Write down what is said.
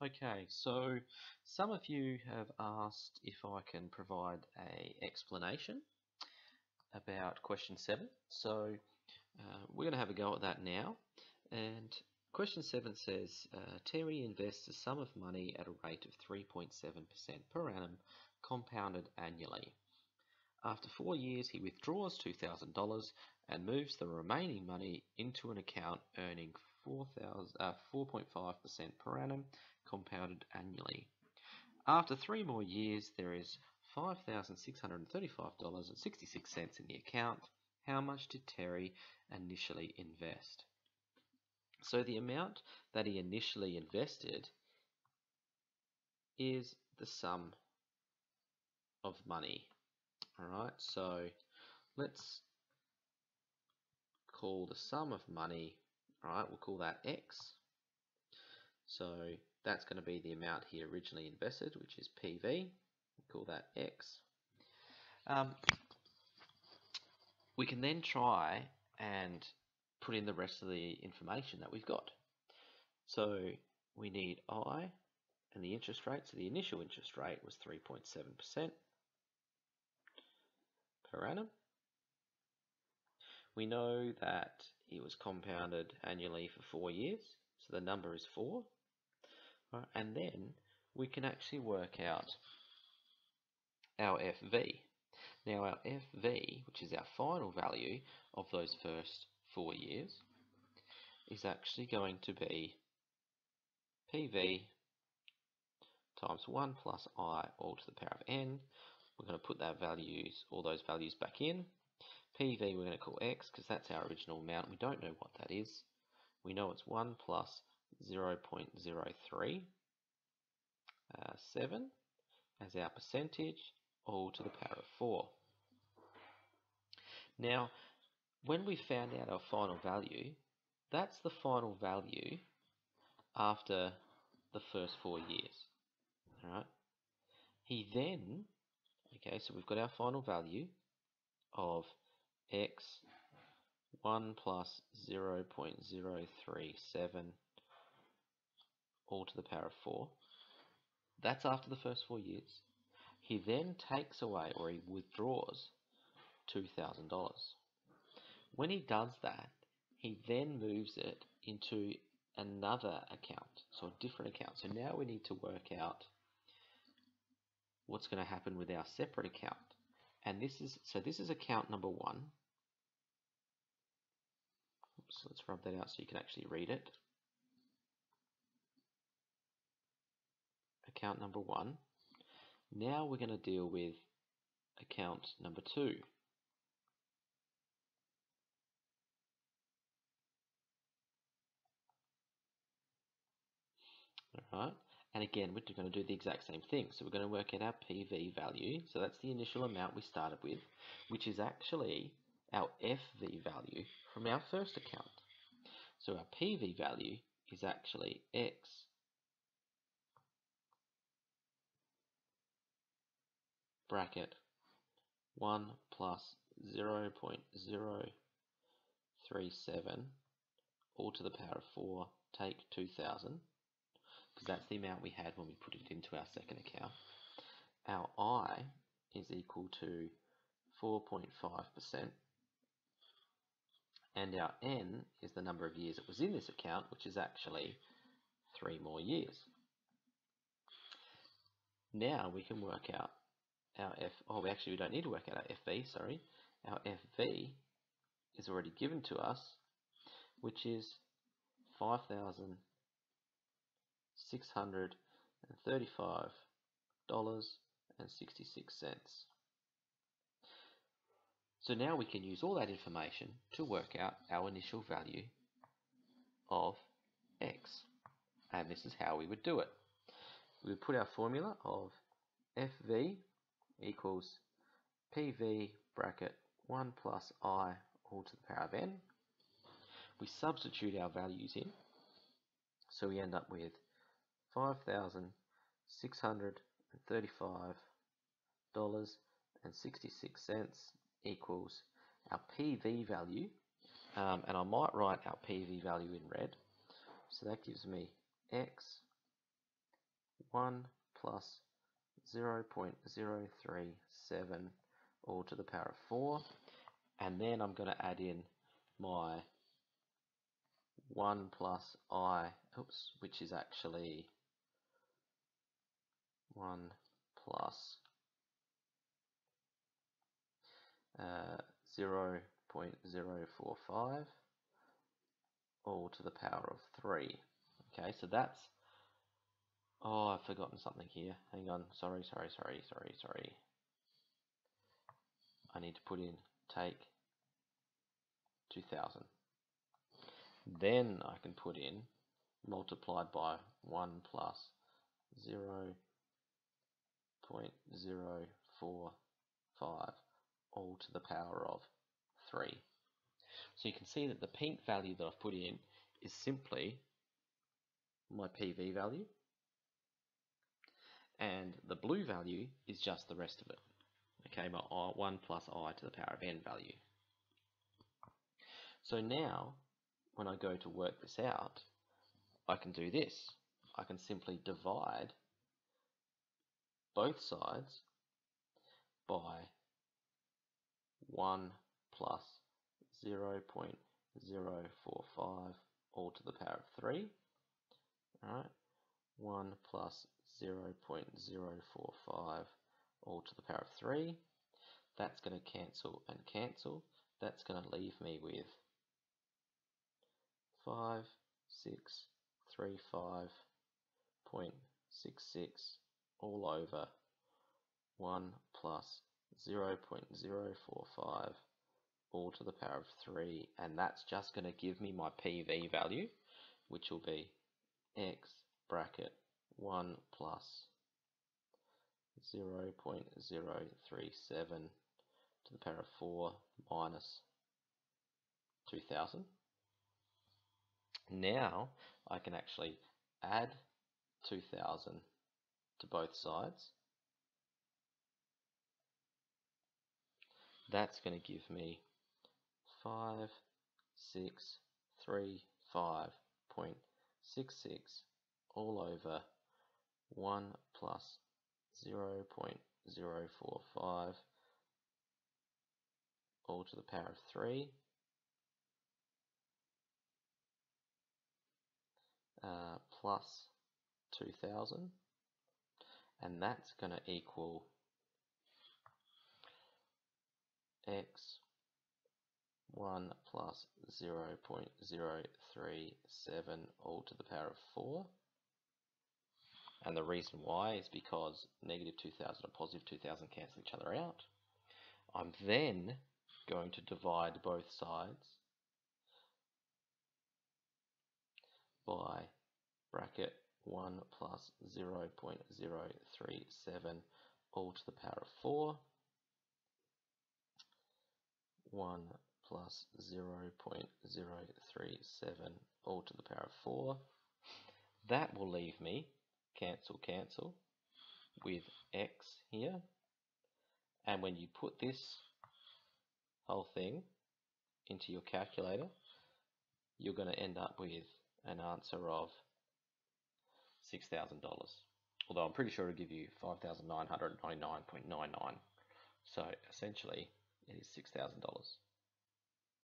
Okay, so some of you have asked if I can provide an explanation about question 7. So we're going to have a go at that now. And question 7 says, Terry invests a sum of money at a rate of 3.7% per annum, compounded annually. After 4 years, he withdraws $2,000 and moves the remaining money into an account earning 4.5% per annum, compounded annually. After 3 more years, there is $5,635.66 in the account. How much did Terry initially invest? So the amount that he initially invested is the sum of money. Alright, so let's call the sum of money, alright, we'll call that X. So that's going to be the amount he originally invested, which is PV. We'll call that X. We can then try and put in the rest of the information that we've got. So we need I and the interest rate. So the initial interest rate was 3.7% per annum. We know that it was compounded annually for 4 years, so the number is 4. Right, and then we can actually work out our FV. Now our FV, which is our final value of those first 4 years, is actually going to be PV times 1 plus I all to the power of n. We're going to put all those values back in. PV we're going to call X because that's our original amount. We don't know what that is. We know it's 1 plus 0.037 as our percentage, all to the power of 4. Now, when we found out our final value, that's the final value after the first 4 years. Alright. He then, okay, so we've got our final value of X 1 plus 0.037 all to the power of 4. That's after the first 4 years. He then takes away, or he withdraws, $2,000. When he does that, he then moves it into another account, so a different account. So now we need to work out what's going to happen with our separate account. And this is account number 1. So let's rub that out so you can actually read it. Account number 1. Now we're going to deal with account number 2. Alright, and again we're going to do the exact same thing. So we're going to work out our PV value. So that's the initial amount we started with, which is actually our FV value from our first account. So our PV value is actually X bracket 1 plus 0.037 all to the power of 4, take 2,000, because that's the amount we had when we put it into our second account. Our I is equal to 4.5%, and our N is the number of years it was in this account, which is actually 3 more years. Now we can work out our we don't need to work out our FV, sorry. Our FV is already given to us, which is $5,635.66. So now we can use all that information to work out our initial value of X. And this is how we would do it. We would put our formula of FV equals PV bracket 1 plus I all to the power of n. We substitute our values in, so we end up with $5,635.66 equals our PV value, and I might write our PV value in red. So that gives me X 1 plus 0.037 all to the power of 4. And then I'm going to add in my 1 plus I, which is actually 1 plus 0.045 all to the power of 3. Okay, so that's, oh, I've forgotten something here. Hang on, sorry. I need to put in, take 2000. Then I can put in, multiplied by 1 plus 0.045 all to the power of 3. So you can see that the pink value that I've put in is simply my PV value, and the blue value is just the rest of it. Okay, my 1 plus I to the power of n value. So now, when I go to work this out, I can do this. I can simply divide both sides by 1 plus 0.045 all to the power of 3. Alright, 1 plus 0.045 all to the power of 3. That's going to cancel and cancel. That's going to leave me with 5635.66 all over 1 plus 0.045 all to the power of 3, and that's just going to give me my PV value, which will be x bracket 1 plus 0.037 to the power of 4 minus 2000. Now I can actually add 2000 to both sides. That's going to give me 5635.66 all over 1 plus 0.045 all to the power of 3 plus 2000, and that's going to equal x 1 plus 0.037 all to the power of 4. And the reason why is because negative 2000 and positive 2000 cancel each other out. I'm then going to divide both sides by bracket 1 plus 0.037 all to the power of 4, 1 plus 0.037 all to the power of 4. That will leave me, cancel, with x here. And when you put this whole thing into your calculator, you're going to end up with an answer of $6,000. Although I'm pretty sure it'll give you 5,999.99. So essentially, it is $6,000.